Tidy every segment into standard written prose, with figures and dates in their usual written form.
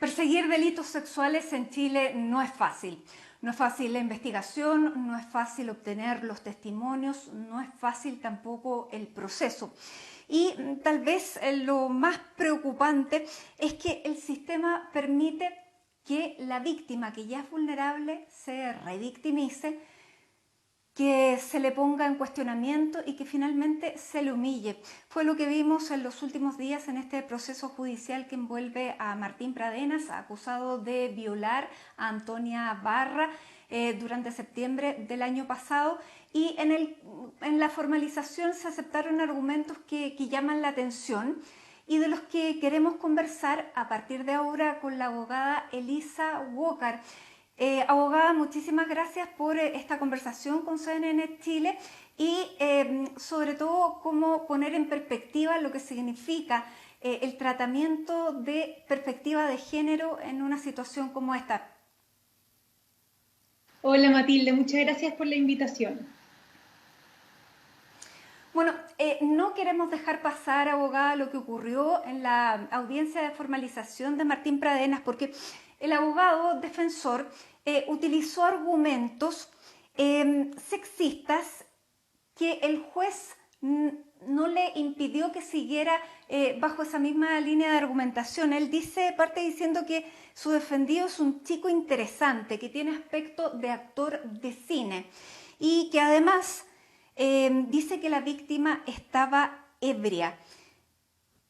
Perseguir delitos sexuales en Chile no es fácil. No es fácil la investigación, no es fácil obtener los testimonios, no es fácil tampoco el proceso. Y tal vez lo más preocupante es que el sistema permite que la víctima, que ya es vulnerable, se revictimice, que se le ponga en cuestionamiento y que finalmente se le humille. Fue lo que vimos en los últimos días en este proceso judicial que envuelve a Martín Pradenas, acusado de violar a Antonia Barra durante septiembre del año pasado, y en la formalización se aceptaron argumentos que llaman la atención y de los que queremos conversar a partir de ahora con la abogada Elisa Walker. Abogada, muchísimas gracias por esta conversación con CNN Chile y sobre todo cómo poner en perspectiva lo que significa el tratamiento de perspectiva de género en una situación como esta. Hola Matilde, muchas gracias por la invitación. Bueno, no queremos dejar pasar, abogada, lo que ocurrió en la audiencia de formalización de Martín Pradenas, porque el abogado defensor utilizó argumentos sexistas que el juez no le impidió que siguiera bajo esa misma línea de argumentación. Él parte diciendo que su defendido es un chico interesante, que tiene aspecto de actor de cine y que además dice que la víctima estaba ebria.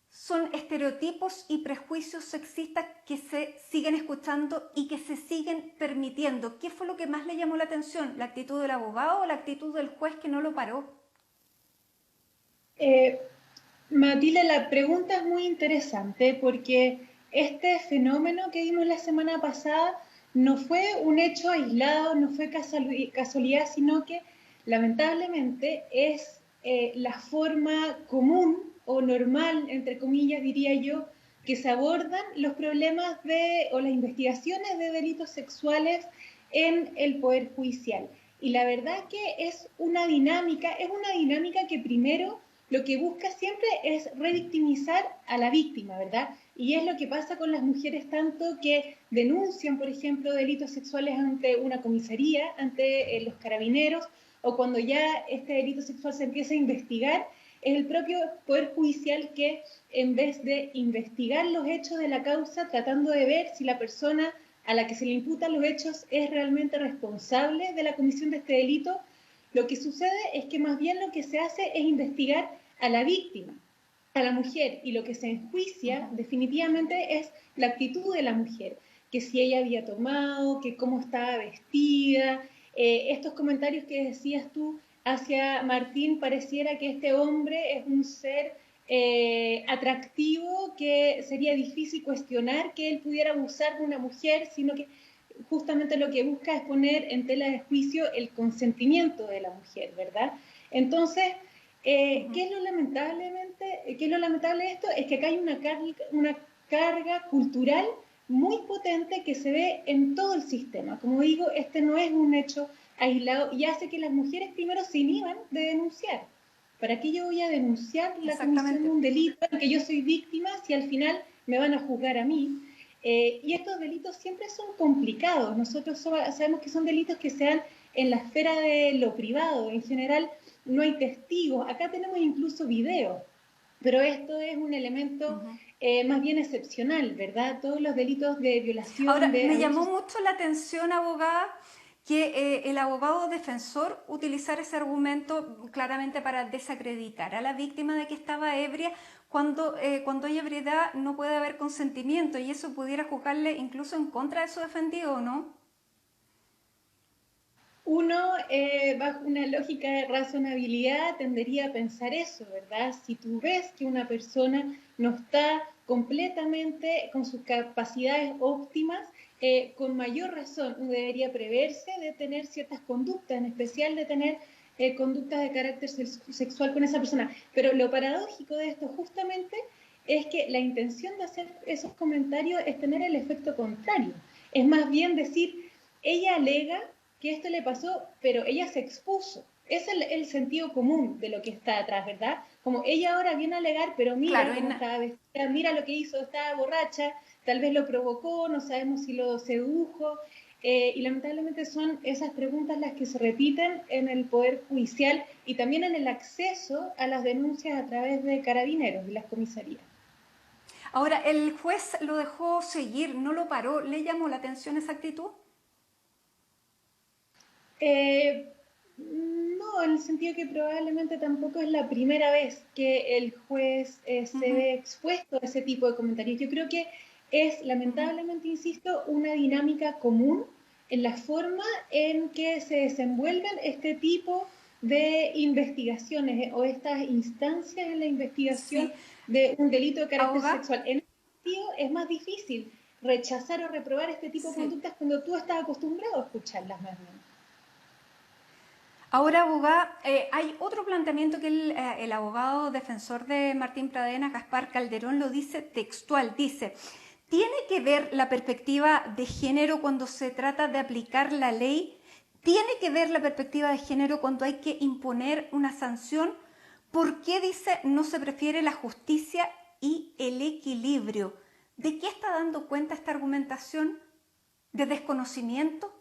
Son estereotipos y prejuicios sexistas que se siguen escuchando y que se siguen permitiendo. ¿Qué fue lo que más le llamó la atención? ¿La actitud del abogado o la actitud del juez que no lo paró? Matilde, la pregunta es muy interesante porque este fenómeno que vimos la semana pasada no fue un hecho aislado, no fue casualidad, sino que lamentablemente es la forma común o normal, entre comillas, diría yo, que se abordan los problemas o las investigaciones de delitos sexuales en el Poder Judicial. Y la verdad que es una dinámica que primero lo que busca siempre es revictimizar a la víctima, ¿verdad? Y es lo que pasa con las mujeres tanto que denuncian, por ejemplo, delitos sexuales ante una comisaría, ante los carabineros, o cuando ya este delito sexual se empieza a investigar, es el propio Poder Judicial que, en vez de investigar los hechos de la causa, tratando de ver si la persona a la que se le imputan los hechos es realmente responsable de la comisión de este delito, lo que sucede es que más bien lo que se hace es investigar a la víctima, a la mujer, y lo que se enjuicia definitivamente es la actitud de la mujer, que si ella había tomado, que cómo estaba vestida, estos comentarios que decías tú hacia Martín, pareciera que este hombre es un ser atractivo, que sería difícil cuestionar que él pudiera abusar de una mujer, sino que justamente lo que busca es poner en tela de juicio el consentimiento de la mujer, ¿verdad? Entonces, ¿qué es lo lamentable de esto? Es que acá hay una carga cultural muy potente que se ve en todo el sistema. Como digo, este no es un hecho aislado y hace que las mujeres primero se inhiban de denunciar. ¿Para qué yo voy a denunciar la comisión de un delito en que yo soy víctima si al final me van a juzgar a mí? Y estos delitos siempre son complicados. Nosotros sabemos que son delitos que se dan en la esfera de lo privado. En general no hay testigos. Acá tenemos incluso videos, pero esto es un elemento más bien excepcional, ¿verdad? Todos los delitos de violación, Ahora, de me llamó abusos. mucho la atención, abogada, que el abogado defensor utilizara ese argumento claramente para desacreditar a la víctima de que estaba ebria, cuando hay ebriedad no puede haber consentimiento y eso pudiera juzgarle incluso en contra de su defendido, ¿no? Uno, bajo una lógica de razonabilidad, tendería a pensar eso, ¿verdad? Si tú ves que una persona no está completamente con sus capacidades óptimas, con mayor razón uno debería preverse de tener ciertas conductas, en especial de tener conductas de carácter sexual con esa persona. Pero lo paradójico de esto justamente es que la intención de hacer esos comentarios es tener el efecto contrario. Es más bien decir, ella alega que esto le pasó, pero ella se expuso. Es el sentido común de lo que está atrás, ¿verdad? Como ella ahora viene a alegar, pero mira Claro, cómo estaba vestida, mira lo que hizo, estaba borracha, tal vez lo provocó, no sabemos si lo sedujo, y lamentablemente son esas preguntas las que se repiten en el Poder Judicial y también en el acceso a las denuncias a través de carabineros y las comisarías. Ahora, el juez lo dejó seguir, no lo paró. ¿Le llamó la atención esa actitud? No, en el sentido que probablemente tampoco es la primera vez que el juez se ve expuesto a ese tipo de comentarios. Yo creo que es, lamentablemente, insisto, una dinámica común en la forma en que se desenvuelven este tipo de investigaciones o estas instancias en la investigación Sí. de un delito de carácter Abogada, sexual. En ese sentido, es más difícil rechazar o reprobar este tipo de sí. conductas cuando tú estás acostumbrado a escucharlas más bien. Ahora, abogada, hay otro planteamiento que el abogado defensor de Martín Pradena, Gaspar Calderón, lo dice textual. Dice, ¿tiene que ver la perspectiva de género cuando se trata de aplicar la ley? ¿Tiene que ver la perspectiva de género cuando hay que imponer una sanción? ¿Por qué, dice, no se prefiere la justicia y el equilibrio? ¿De qué está dando cuenta esta argumentación? ¿De desconocimiento?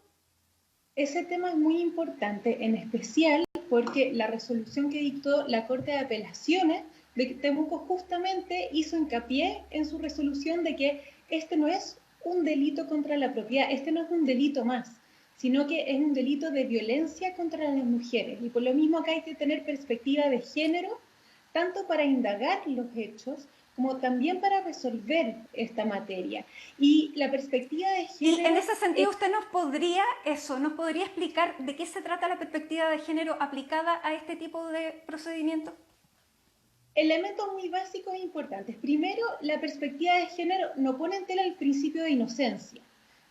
Ese tema es muy importante, en especial porque la resolución que dictó la Corte de Apelaciones de Temuco justamente hizo hincapié en su resolución de que este no es un delito contra la propiedad, este no es un delito más, sino que es un delito de violencia contra las mujeres. Y por lo mismo acá hay que tener perspectiva de género, tanto para indagar los hechos como también para resolver esta materia. Y la perspectiva de Y en género ese sentido, usted nos podría explicar de qué se trata la perspectiva de género aplicada a este tipo de procedimientos. elementos muy básicos e importantes. Primero, la perspectiva de género no pone en tela el principio de inocencia,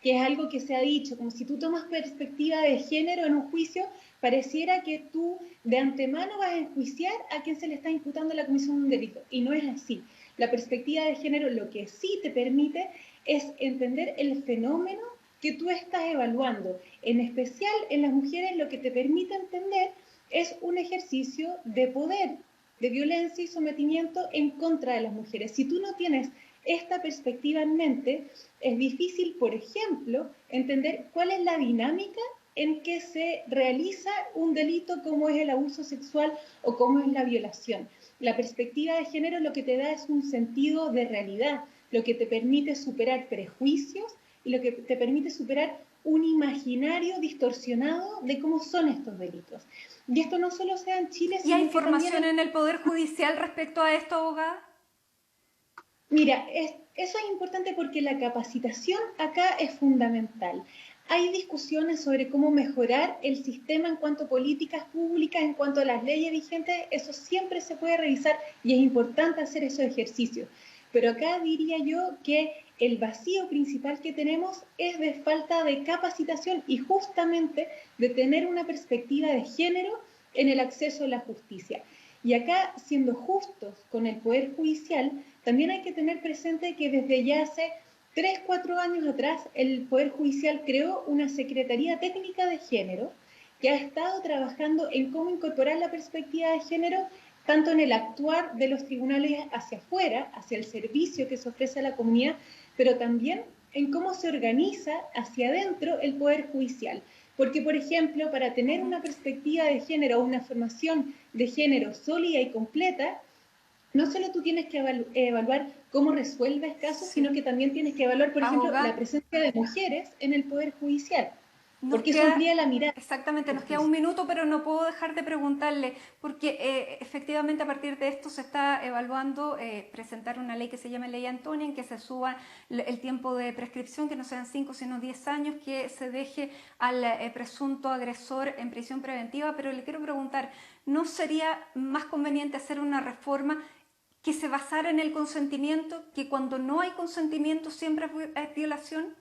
que es algo que se ha dicho, como si tú tomas perspectiva de género en un juicio, pareciera que tú de antemano vas a enjuiciar a quien se le está imputando la comisión de un delito, y no es así. La perspectiva de género lo que sí te permite es entender el fenómeno que tú estás evaluando. En especial en las mujeres lo que te permite entender es un ejercicio de poder, de violencia y sometimiento en contra de las mujeres. Si tú no tienes esta perspectiva en mente, es difícil, por ejemplo, entender cuál es la dinámica en que se realiza un delito como es el abuso sexual o como es la violación. La perspectiva de género lo que te da es un sentido de realidad, lo que te permite superar prejuicios y lo que te permite superar un imaginario distorsionado de cómo son estos delitos. Y esto no solo se da en Chile, ¿Y hay sino que también información en el Poder Judicial respecto a esto, abogada? Mira, eso es importante porque la capacitación acá es fundamental. Hay discusiones sobre cómo mejorar el sistema en cuanto a políticas públicas, en cuanto a las leyes vigentes, eso siempre se puede revisar y es importante hacer esos ejercicios. Pero acá diría yo que el vacío principal que tenemos es de falta de capacitación y justamente de tener una perspectiva de género en el acceso a la justicia. Y acá, siendo justos con el Poder Judicial, también hay que tener presente que desde ya hace 3, 4 años atrás el Poder Judicial creó una Secretaría Técnica de Género que ha estado trabajando en cómo incorporar la perspectiva de género tanto en el actuar de los tribunales hacia afuera, hacia el servicio que se ofrece a la comunidad, pero también en cómo se organiza hacia adentro el Poder Judicial. Porque, por ejemplo, para tener una perspectiva de género o una formación de género sólida y completa, no solo tú tienes que evaluar cómo resuelves casos, Sí. sino que también tienes que evaluar, por ejemplo, la Abogada, presencia de mujeres en el Poder Judicial, nos porque eso queda, amplía la mirada. exactamente, nos queda un minuto, pero no puedo dejar de preguntarle, porque efectivamente a partir de esto se está evaluando presentar una ley que se llama Ley Antonia, en que se suba el tiempo de prescripción, que no sean 5 sino 10 años, que se deje al presunto agresor en prisión preventiva, pero le quiero preguntar, ¿no sería más conveniente hacer una reforma que se basara en el consentimiento, que cuando no hay consentimiento siempre es violación?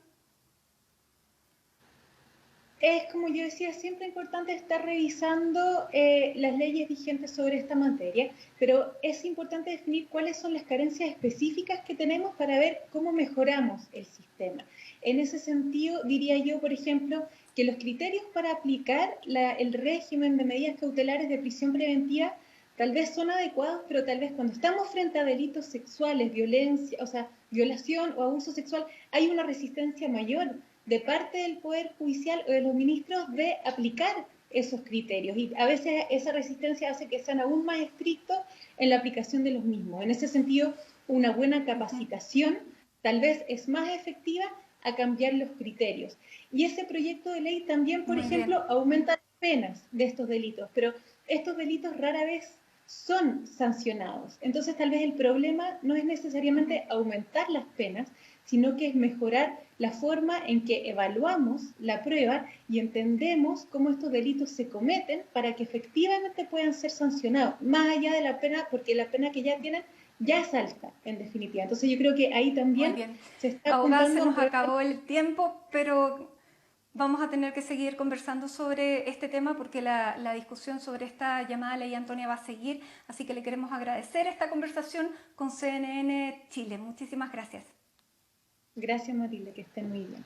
Es, como yo decía, siempre importante estar revisando las leyes vigentes sobre esta materia, pero es importante definir cuáles son las carencias específicas que tenemos para ver cómo mejoramos el sistema. En ese sentido, diría yo, por ejemplo, que los criterios para aplicar el régimen de medidas cautelares de prisión preventiva tal vez son adecuados, pero tal vez cuando estamos frente a delitos sexuales, violencia, o sea, violación o abuso sexual, hay una resistencia mayor de parte del Poder Judicial o de los ministros de aplicar esos criterios. Y a veces esa resistencia hace que sean aún más estrictos en la aplicación de los mismos. En ese sentido, una buena capacitación tal vez es más efectiva a cambiar los criterios. Y ese proyecto de ley también, por Muy ejemplo, bien. aumenta las penas de estos delitos, pero estos delitos rara vez son sancionados. Entonces, tal vez el problema no es necesariamente aumentar las penas, sino que es mejorar la forma en que evaluamos la prueba y entendemos cómo estos delitos se cometen para que efectivamente puedan ser sancionados, más allá de la pena, porque la pena que ya tienen ya es alta, en definitiva. Entonces yo creo que ahí Muy también bien. se está Abogada, se apuntando a un nos problema. acabó el tiempo, pero vamos a tener que seguir conversando sobre este tema porque la discusión sobre esta llamada ley Antonia va a seguir, así que le queremos agradecer esta conversación con CNN Chile. Muchísimas gracias. Gracias, Matilde, que estén muy bien.